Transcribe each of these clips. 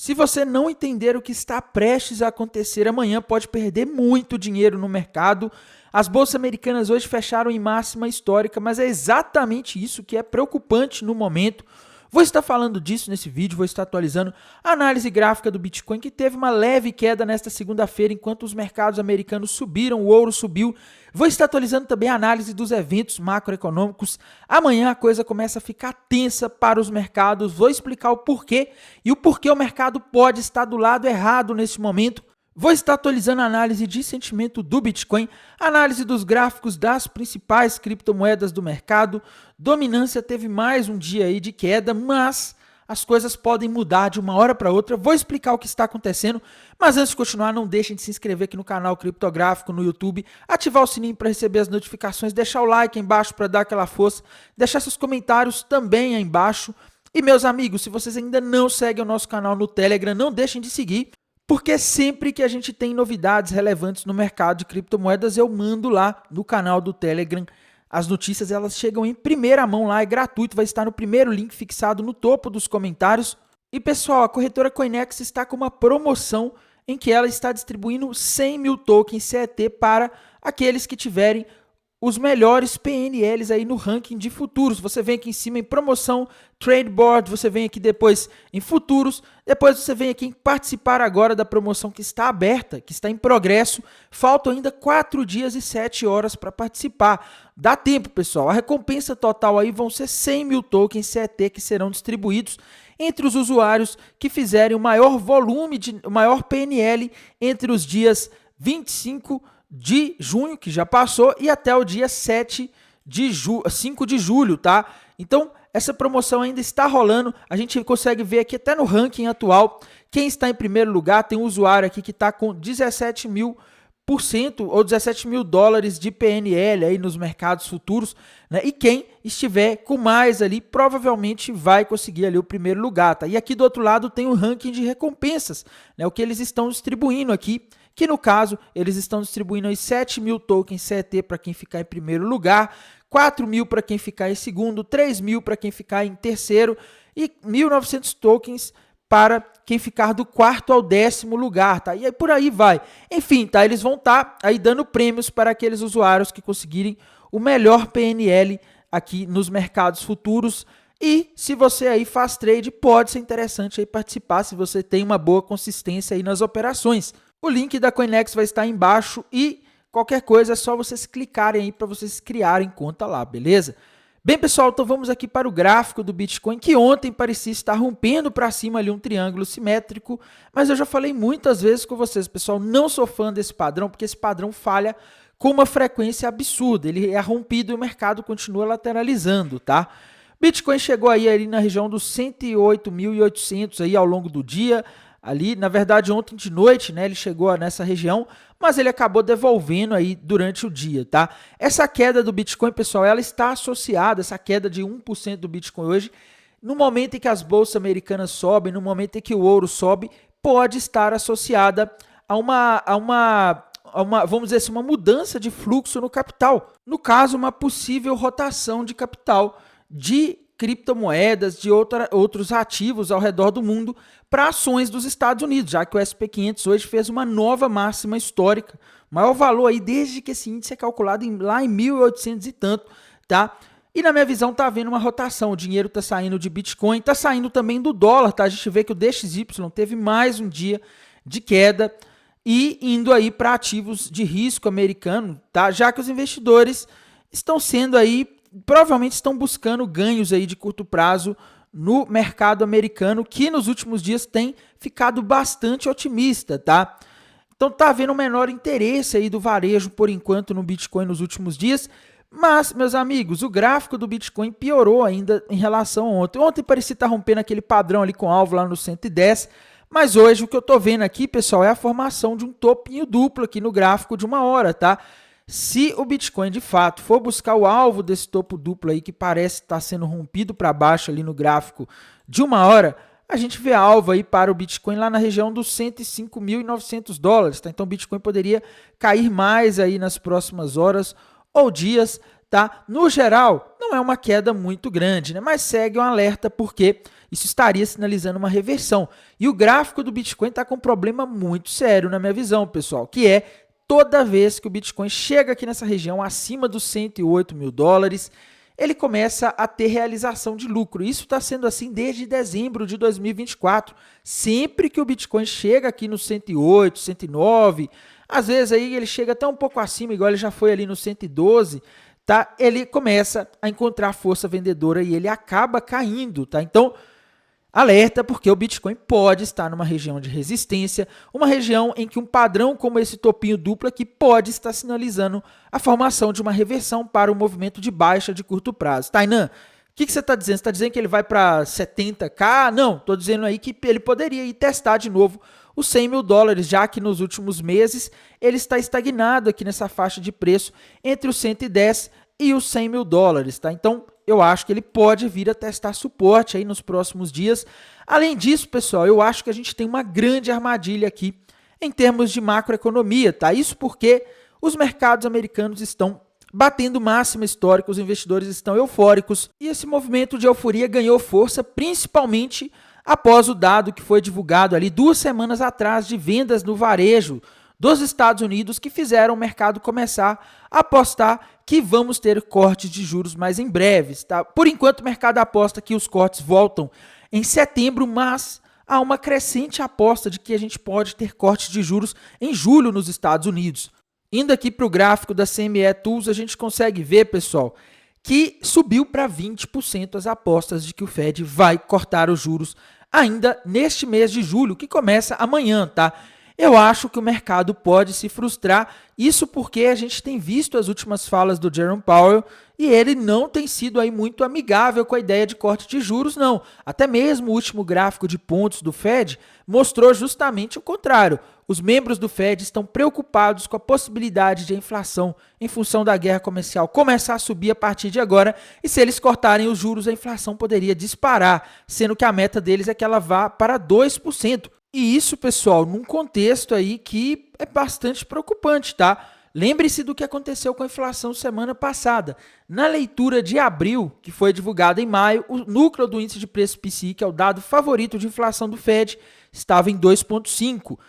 Se você não entender o que está prestes a acontecer amanhã, pode perder muito dinheiro no mercado. As bolsas americanas hoje fecharam em máxima histórica, mas é exatamente isso que é preocupante no momento. Vou estar falando disso nesse vídeo, vou estar atualizando a análise gráfica do Bitcoin, que teve uma leve queda nesta segunda-feira, enquanto os mercados americanos subiram, o ouro subiu. Vou estar atualizando também a análise dos eventos macroeconômicos. Amanhã a coisa começa a ficar tensa para os mercados, vou explicar o porquê e o porquê o mercado pode estar do lado errado nesse momento. Vou estar atualizando a análise de sentimento do Bitcoin, análise dos gráficos das principais criptomoedas do mercado. Dominância teve mais um dia aí de queda, mas as coisas podem mudar de uma hora para outra. Vou explicar o que está acontecendo, mas antes de continuar, não deixem de se inscrever aqui no canal Criptográfico no YouTube, ativar o sininho para receber as notificações, deixar o like aí embaixo para dar aquela força, deixar seus comentários também aí embaixo. E meus amigos, se vocês ainda não seguem o nosso canal no Telegram, não deixem de seguir, porque sempre que a gente tem novidades relevantes no mercado de criptomoedas, eu mando lá no canal do Telegram. As notícias elas chegam em primeira mão lá, é gratuito, vai estar no primeiro link fixado no topo dos comentários. E pessoal, a corretora Coinex está com uma promoção em que ela está distribuindo 100 mil tokens CET para aqueles que tiverem os melhores PNLs aí no ranking de futuros. Você vem aqui em cima em promoção, trade board, você vem aqui depois em futuros, depois você vem aqui em participar agora da promoção que está aberta, que está em progresso. Faltam ainda 4 dias e 7 horas para participar. Dá tempo, pessoal. A recompensa total aí vão ser 100 mil tokens CET que serão distribuídos entre os usuários que fizerem o maior volume, o maior PNL entre os dias 25 de junho, que já passou, e até o dia 5 de julho, tá? Então, essa promoção ainda está rolando, a gente consegue ver aqui até no ranking atual, quem está em primeiro lugar, tem um usuário aqui que está com 17.000% ou 17 mil dólares de PNL aí nos mercados futuros, né? E quem estiver com mais ali, provavelmente vai conseguir ali o primeiro lugar, tá? E aqui do outro lado tem o ranking de recompensas, né? O que eles estão distribuindo aqui, que no caso, eles estão distribuindo aí 7 mil tokens CET para quem ficar em primeiro lugar, 4 mil para quem ficar em segundo, 3 mil para quem ficar em terceiro e 1.900 tokens para quem ficar do quarto ao 10º lugar, tá? E aí por aí vai. Enfim, tá? Eles vão estar aí dando prêmios para aqueles usuários que conseguirem o melhor PNL aqui nos mercados futuros. E se você aí faz trade, pode ser interessante aí participar se você tem uma boa consistência aí nas operações. O link da Coinex vai estar aí embaixo e qualquer coisa é só vocês clicarem aí para vocês criarem conta lá, beleza? Bem, pessoal, então vamos aqui para o gráfico do Bitcoin, que ontem parecia estar rompendo para cima ali um triângulo simétrico, mas eu já falei muitas vezes com vocês, pessoal, não sou fã desse padrão, porque esse padrão falha com uma frequência absurda, ele é rompido e o mercado continua lateralizando, tá? Bitcoin chegou aí na região dos 108.800 aí ao longo do dia, ali, na verdade, ontem de noite, né, ele chegou nessa região, mas ele acabou devolvendo aí durante o dia, tá? Essa queda do Bitcoin, pessoal, ela está associada, essa queda de 1% do Bitcoin hoje, no momento em que as bolsas americanas sobem, no momento em que o ouro sobe, pode estar associada a uma vamos dizer assim, uma mudança de fluxo no capital. No caso, uma possível rotação de capital de criptomoedas, de outros ativos ao redor do mundo para ações dos Estados Unidos, já que o S&P 500 hoje fez uma nova máxima histórica, maior valor aí desde que esse índice é calculado lá em 1.800 e tanto, tá? E na minha visão tá havendo uma rotação, o dinheiro tá saindo de Bitcoin, tá saindo também do dólar, tá? A gente vê que o DXY teve mais um dia de queda e indo aí para ativos de risco americano, tá? Já que os investidores estão sendo aí, provavelmente estão buscando ganhos aí de curto prazo no mercado americano, que nos últimos dias tem ficado bastante otimista, tá? Então tá havendo um menor interesse aí do varejo por enquanto no Bitcoin nos últimos dias, mas, meus amigos, o gráfico do Bitcoin piorou ainda em relação a ontem. Ontem parecia estar rompendo aquele padrão ali com alvo lá no 110, mas hoje o que eu tô vendo aqui, pessoal, é a formação de um topinho duplo aqui no gráfico de uma hora, tá? Se o Bitcoin de fato for buscar o alvo desse topo duplo aí que parece estar sendo rompido para baixo ali no gráfico de uma hora, a gente vê alvo aí para o Bitcoin lá na região dos 105.900 dólares, tá? Então o Bitcoin poderia cair mais aí nas próximas horas ou dias, tá? No geral, não não é uma queda muito grande, né? Mas segue um alerta porque isso estaria sinalizando uma reversão. E o gráfico do Bitcoin está com um problema muito sério na minha visão, pessoal, que é toda vez que o Bitcoin chega aqui nessa região acima dos 108 mil dólares, ele começa a ter realização de lucro. Isso está sendo assim desde dezembro de 2024. Sempre que o Bitcoin chega aqui no 108, 109, às vezes aí ele chega até um pouco acima, igual ele já foi ali no 112, tá? Ele começa a encontrar força vendedora e ele acaba caindo, tá? Então, alerta, porque o Bitcoin pode estar numa região de resistência, uma região em que um padrão como esse topinho duplo aqui pode estar sinalizando a formação de uma reversão para o movimento de baixa de curto prazo. Tainan, o que você está dizendo? Você está dizendo que ele vai para 70k? Não, estou dizendo aí que ele poderia ir testar de novo os 100 mil dólares, já que nos últimos meses ele está estagnado aqui nessa faixa de preço entre os 110 e os 100 mil dólares, tá? Então, eu acho que ele pode vir a testar suporte aí nos próximos dias. Além disso, pessoal, eu acho que a gente tem uma grande armadilha aqui em termos de macroeconomia, tá? Isso porque os mercados americanos estão batendo máxima histórica, os investidores estão eufóricos e esse movimento de euforia ganhou força principalmente após o dado que foi divulgado ali 2 semanas atrás de vendas no varejo dos Estados Unidos, que fizeram o mercado começar a apostar que vamos ter cortes de juros mais em breves. Tá? Por enquanto, o mercado aposta que os cortes voltam em setembro, mas há uma crescente aposta de que a gente pode ter cortes de juros em julho nos Estados Unidos. Indo aqui para o gráfico da CME Tools, a gente consegue ver, pessoal, que subiu para 20% as apostas de que o Fed vai cortar os juros ainda neste mês de julho, que começa amanhã, tá? Eu acho que o mercado pode se frustrar, isso porque a gente tem visto as últimas falas do Jerome Powell e ele não tem sido aí muito amigável com a ideia de corte de juros, não. Até mesmo o último gráfico de pontos do Fed mostrou justamente o contrário. Os membros do Fed estão preocupados com a possibilidade de a inflação, em função da guerra comercial, começar a subir a partir de agora, e se eles cortarem os juros, a inflação poderia disparar, sendo que a meta deles é que ela vá para 2%. E isso, pessoal, num contexto aí que é bastante preocupante, tá? Lembre-se do que aconteceu com a inflação semana passada. Na leitura de abril, que foi divulgada em maio, o núcleo do índice de preço PCI, que é o dado favorito de inflação do Fed, estava em 2,5%.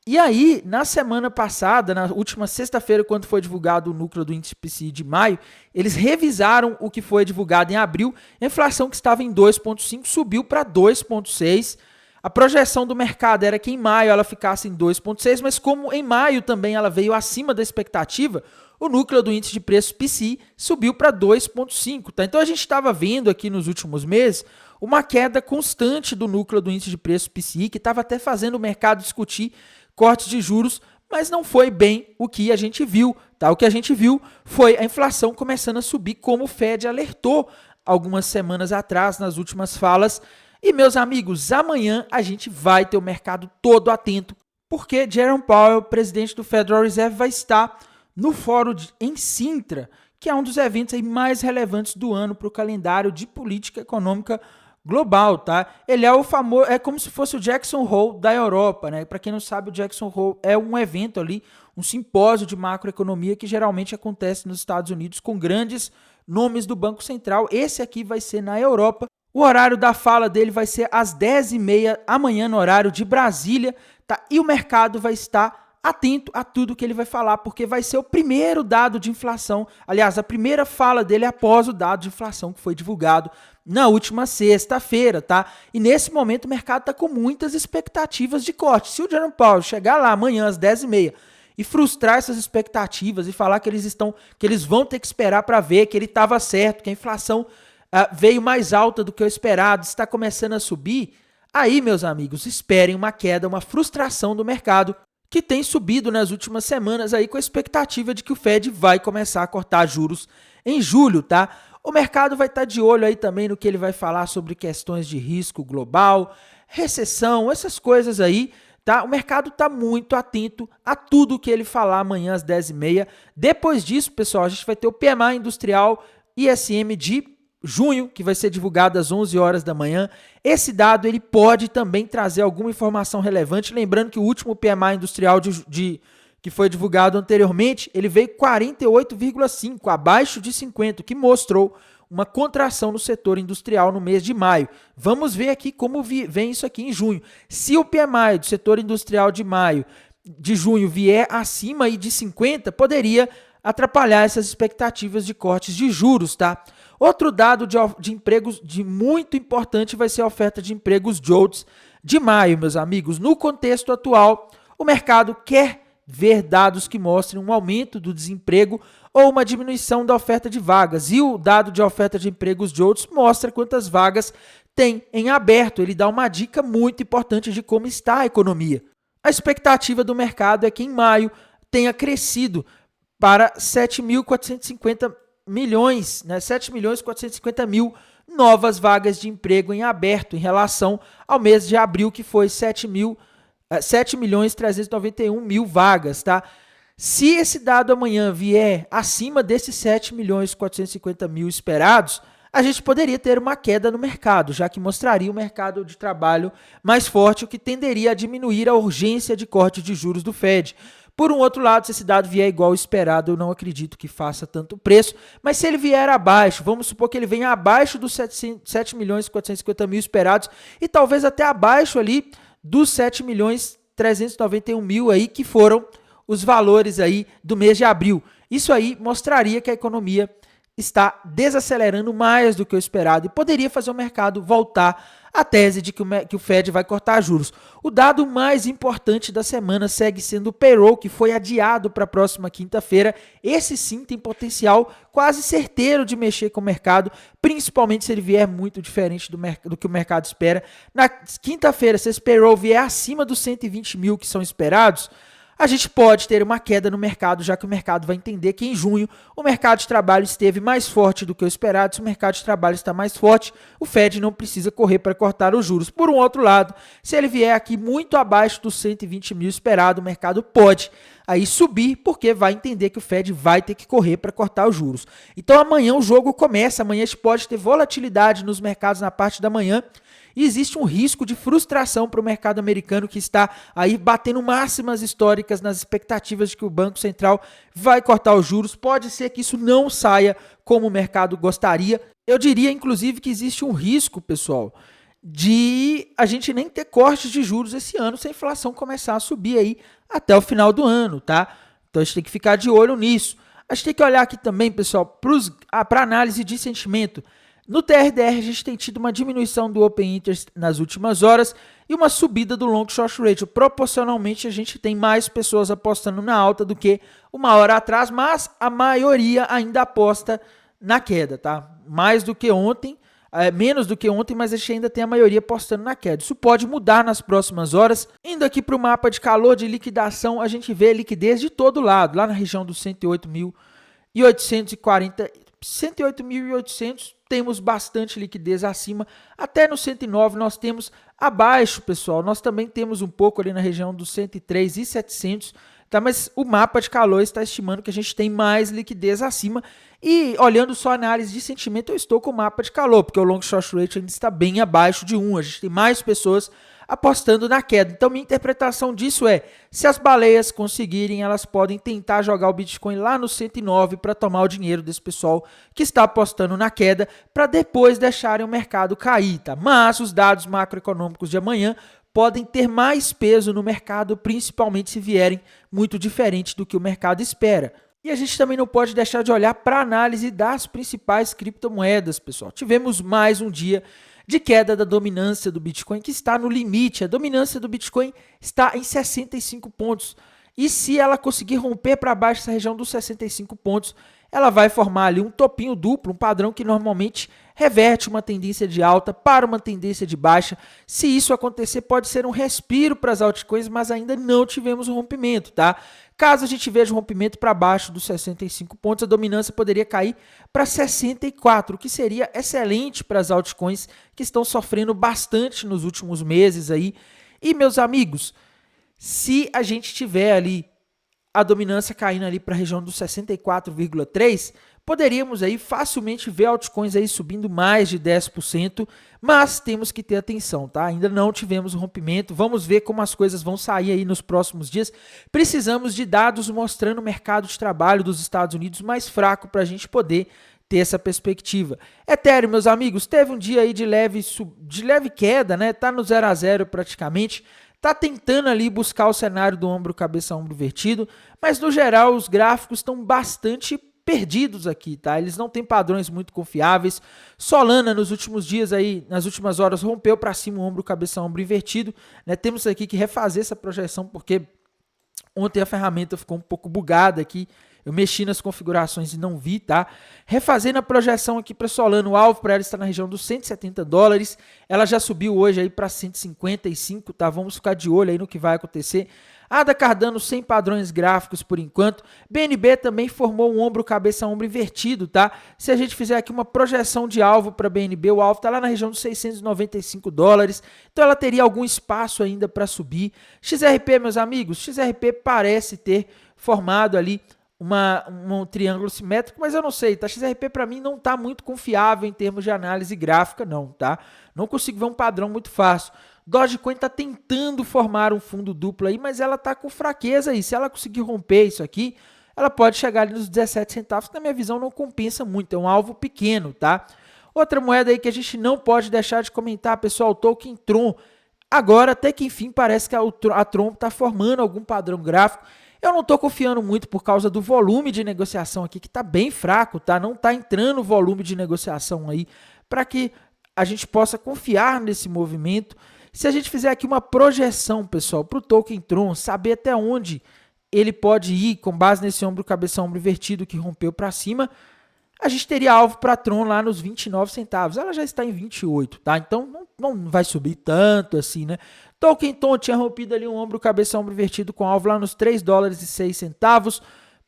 E aí, na semana passada, na última sexta-feira, quando foi divulgado o núcleo do índice PCI de maio, eles revisaram o que foi divulgado em abril. A inflação que estava em 2,5% subiu para 2,6%. A projeção do mercado era que em maio ela ficasse em 2,6%, mas como em maio também ela veio acima da expectativa, o núcleo do índice de preço PCI subiu para 2,5%. Tá? Então a gente estava vendo aqui nos últimos meses uma queda constante do núcleo do índice de preço PCI, que estava até fazendo o mercado discutir cortes de juros, mas não foi bem o que a gente viu. Tá? O que a gente viu foi a inflação começando a subir, como o Fed alertou algumas semanas atrás nas últimas falas. E, meus amigos, amanhã a gente vai ter o mercado todo atento, porque Jerome Powell, presidente do Federal Reserve, vai estar no fórum em Sintra, que é um dos eventos aí mais relevantes do ano para o calendário de política econômica global, tá? Ele é o famoso, é como se fosse o Jackson Hole da Europa, né? Para quem não sabe, o Jackson Hole é um evento ali, um simpósio de macroeconomia que geralmente acontece nos Estados Unidos com grandes nomes do Banco Central. Esse aqui vai ser na Europa. O horário da fala dele vai ser às 10h30 amanhã no horário de Brasília, tá? E o mercado vai estar atento a tudo que ele vai falar, porque vai ser o primeiro dado de inflação. Aliás, a primeira fala dele após o dado de inflação que foi divulgado na última sexta-feira, tá? E nesse momento o mercado está com muitas expectativas de corte. Se o Jerome Powell chegar lá amanhã às 10h30 e frustrar essas expectativas e falar que eles vão ter que esperar para ver que ele estava certo, que a inflação veio mais alta do que o esperado, está começando a subir, aí, meus amigos, esperem uma queda, uma frustração do mercado que tem subido nas últimas semanas aí com a expectativa de que o Fed vai começar a cortar juros em julho, tá? O mercado vai estar de olho aí também no que ele vai falar sobre questões de risco global, recessão, essas coisas aí, tá? O mercado está muito atento a tudo que ele falar amanhã às 10h30. Depois disso, pessoal, a gente vai ter o PMI industrial ISM de junho, que vai ser divulgado às 11 horas da manhã. Esse dado ele pode também trazer alguma informação relevante, lembrando que o último PMI industrial que foi divulgado anteriormente, ele veio 48,5, abaixo de 50, que mostrou uma contração no setor industrial no mês de maio. Vamos ver aqui como vem isso aqui em junho. Se o PMI do setor industrial de junho vier acima aí de 50, poderia atrapalhar essas expectativas de cortes de juros, tá? Outro dado de empregos muito importante vai ser a oferta de empregos JOLTS de maio, meus amigos. No contexto atual, o mercado quer ver dados que mostrem um aumento do desemprego ou uma diminuição da oferta de vagas. E o dado de oferta de empregos JOLTS mostra quantas vagas tem em aberto. Ele dá uma dica muito importante de como está a economia. A expectativa do mercado é que em maio tenha crescido para 7.450 milhões, né? 7.450.000 novas vagas de emprego em aberto em relação ao mês de abril, que foi 7.391.000 vagas, tá? Se esse dado amanhã vier acima desses 7.450.000 esperados, a gente poderia ter uma queda no mercado, já que mostraria o mercado de trabalho mais forte, o que tenderia a diminuir a urgência de corte de juros do Fed. Por um outro lado, se esse dado vier igual ao esperado, eu não acredito que faça tanto preço, mas se ele vier abaixo, vamos supor que ele venha abaixo dos 7.450.000 esperados e talvez até abaixo ali dos 7.391.000 aí, que foram os valores aí do mês de abril. Isso aí mostraria que a economia está desacelerando mais do que o esperado e poderia fazer o mercado voltar à tese de que o Fed vai cortar juros. O dado mais importante da semana segue sendo o payroll, que foi adiado para a próxima quinta-feira. Esse sim tem potencial quase certeiro de mexer com o mercado, principalmente se ele vier muito diferente do que o mercado espera. Na quinta-feira, se esse payroll vier acima dos 120 mil que são esperados, a gente pode ter uma queda no mercado, já que o mercado vai entender que em junho o mercado de trabalho esteve mais forte do que o esperado. Se o mercado de trabalho está mais forte, o Fed não precisa correr para cortar os juros. Por um outro lado, se ele vier aqui muito abaixo dos 120 mil esperado, o mercado pode aí subir, porque vai entender que o Fed vai ter que correr para cortar os juros. Então amanhã o jogo começa, amanhã a gente pode ter volatilidade nos mercados na parte da manhã, e existe um risco de frustração para o mercado americano, que está aí batendo máximas históricas nas expectativas de que o Banco Central vai cortar os juros. Pode ser que isso não saia como o mercado gostaria. Eu diria, inclusive, que existe um risco, pessoal, de a gente nem ter cortes de juros esse ano se a inflação começar a subir aí até o final do ano, tá? Então a gente tem que ficar de olho nisso. A gente tem que olhar aqui também, pessoal, para análise de sentimento. No TRDR, a gente tem tido uma diminuição do Open Interest nas últimas horas e uma subida do Long Short Ratio. Proporcionalmente, a gente tem mais pessoas apostando na alta do que uma hora atrás, mas a maioria ainda aposta na queda, tá? Mais do que ontem, menos do que ontem, mas a gente ainda tem a maioria apostando na queda. Isso pode mudar nas próximas horas. Indo aqui para o mapa de calor de liquidação, a gente vê liquidez de todo lado, lá na região dos 108.840, 108.800, temos bastante liquidez acima. Até no 109 nós temos abaixo, pessoal. Nós também temos um pouco ali na região dos 103.700, tá? Mas o mapa de calor está estimando que a gente tem mais liquidez acima. E olhando só a análise de sentimento, eu estou com o mapa de calor, porque o Long Short Ratio ainda está bem abaixo de 1. A gente tem mais pessoas apostando na queda. Então, minha interpretação disso é, se as baleias conseguirem, elas podem tentar jogar o Bitcoin lá no 109 para tomar o dinheiro desse pessoal que está apostando na queda, para depois deixarem o mercado cair, tá? Mas os dados macroeconômicos de amanhã podem ter mais peso no mercado, principalmente se vierem muito diferente do que o mercado espera. E a gente também não pode deixar de olhar para a análise das principais criptomoedas, pessoal. Tivemos mais um dia de queda da dominância do Bitcoin, que está no limite. A dominância do Bitcoin está em 65 pontos. E se ela conseguir romper para baixo essa região dos 65 pontos, ela vai formar ali um topinho duplo, um padrão que normalmente reverte uma tendência de alta para uma tendência de baixa. Se isso acontecer, pode ser um respiro para as altcoins, mas ainda não tivemos um rompimento, tá? Caso a gente veja um rompimento para baixo dos 65 pontos, a dominância poderia cair para 64, o que seria excelente para as altcoins que estão sofrendo bastante nos últimos meses aí. E, meus amigos, se a gente tiver ali a dominância caindo ali para a região dos 64,3, poderíamos aí facilmente ver altcoins aí subindo mais de 10%, mas temos que ter atenção, tá? Ainda não tivemos um rompimento, vamos ver como as coisas vão sair aí nos próximos dias. Precisamos de dados mostrando o mercado de trabalho dos Estados Unidos mais fraco para a gente poder ter essa perspectiva. Ethereum, meus amigos, teve um dia aí de leve queda, né? Tá no 0 a 0 praticamente. Tá tentando ali buscar o cenário do ombro, cabeça, ombro invertido, mas no geral os gráficos estão bastante perdidos aqui, tá? Eles não têm padrões muito confiáveis. Solana nos últimos dias aí, nas últimas horas, rompeu para cima o ombro, cabeça, ombro invertido, né? Temos aqui que refazer essa projeção porque ontem a ferramenta ficou um pouco bugada aqui. Eu mexi nas configurações e não vi, tá? Refazendo a projeção aqui para Solana, o alvo para ela está na região dos $170. Ela já subiu hoje aí para 155, tá? Vamos ficar de olho aí no que vai acontecer. ADA Cardano sem padrões gráficos por enquanto. BNB também formou um ombro, cabeça, ombro invertido, tá? Se a gente fizer aqui uma projeção de alvo para BNB, o alvo está lá na região dos $695. Então ela teria algum espaço ainda para subir. XRP, meus amigos, XRP parece ter formado ali um triângulo simétrico, mas eu não sei, tá? XRP para mim não tá muito confiável em termos de análise gráfica não, tá? Não consigo ver um padrão muito fácil. Dogecoin tá tentando formar um fundo duplo aí, mas ela tá com fraqueza aí. Se ela conseguir romper isso aqui, ela pode chegar ali nos 17 centavos, que na minha visão não compensa muito, é um alvo pequeno, tá? Outra moeda aí que a gente não pode deixar de comentar, pessoal, o token Tron. Agora, até que enfim, parece que a Tron tá formando algum padrão gráfico. Eu não estou confiando muito por causa do volume de negociação aqui, que está bem fraco, tá? Não está entrando volume de negociação aí para que a gente possa confiar nesse movimento. Se a gente fizer aqui uma projeção, pessoal, para o token Tron, saber até onde ele pode ir com base nesse ombro, cabeça, ombro invertido que rompeu para cima, a gente teria alvo para Tron lá nos 29 centavos. Ela já está em 28, tá? Então não vai subir tanto assim, né? Token Tom tinha rompido ali um ombro, cabeça, ombro invertido com alvo lá nos $3,06.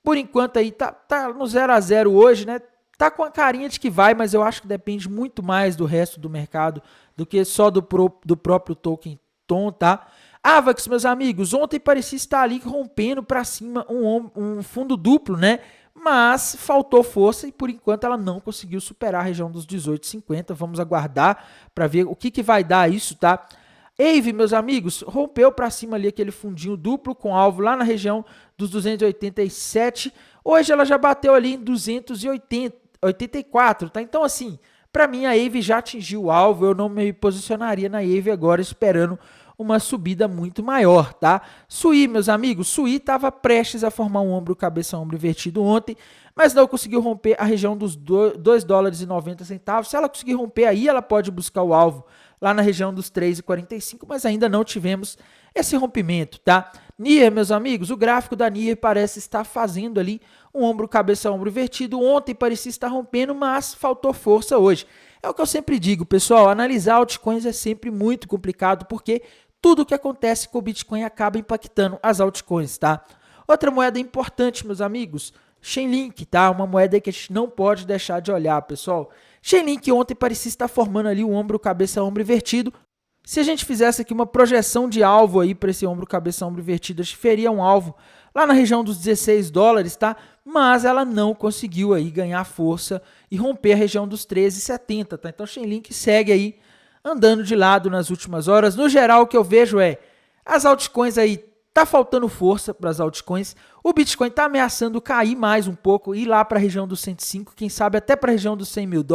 Por enquanto aí tá no 0 a 0 hoje, né? Tá com a carinha de que vai, mas eu acho que depende muito mais do resto do mercado do que só do próprio Token Tom, tá? Avax, meus amigos, ontem parecia estar ali rompendo para cima um fundo duplo, né? Mas faltou força e por enquanto ela não conseguiu superar a região dos 18,50. Vamos aguardar para ver o que vai dar isso, tá? Aave, meus amigos, rompeu para cima ali aquele fundinho duplo com alvo lá na região dos 287. Hoje ela já bateu ali em 284, tá? Então assim, para mim a Aave já atingiu o alvo, eu não me posicionaria na Aave agora esperando uma subida muito maior, tá? Sui, meus amigos, Sui estava prestes a formar um ombro, cabeça, ombro invertido ontem, mas não conseguiu romper a região dos $2,90. Se ela conseguir romper aí, ela pode buscar o alvo lá na região dos 3,45, mas ainda não tivemos esse rompimento, tá? Nier, meus amigos, o gráfico da Nier parece estar fazendo ali um ombro, cabeça, ombro invertido. Ontem parecia estar rompendo, mas faltou força hoje. É o que eu sempre digo, pessoal, analisar altcoins é sempre muito complicado, porque tudo o que acontece com o Bitcoin acaba impactando as altcoins, tá? Outra moeda importante, meus amigos, Chainlink, tá? Uma moeda que a gente não pode deixar de olhar, pessoal. Chainlink ontem parecia estar formando ali o ombro, cabeça, ombro invertido. Se a gente fizesse aqui uma projeção de alvo aí para esse ombro, cabeça, ombro invertido, a gente feria um alvo lá na região dos $16, tá? Mas ela não conseguiu aí ganhar força e romper a região dos 13,70, tá? Então Chainlink segue aí andando de lado nas últimas horas. No geral, o que eu vejo é as altcoins aí, tá faltando força para as altcoins. O Bitcoin tá ameaçando cair mais um pouco, ir lá para a região dos 105, quem sabe até para a região dos $100 mil.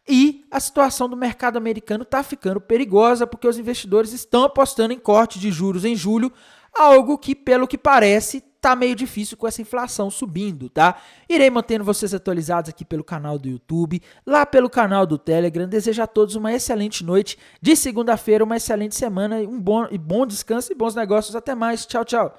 E a situação do mercado americano tá ficando perigosa, porque os investidores estão apostando em corte de juros em julho, algo que, pelo que parece, tá meio difícil com essa inflação subindo, tá? Irei mantendo vocês atualizados aqui pelo canal do YouTube, lá pelo canal do Telegram. Desejo a todos uma excelente noite de segunda-feira, uma excelente semana, um bom descanso e bons negócios. Até mais. Tchau, tchau.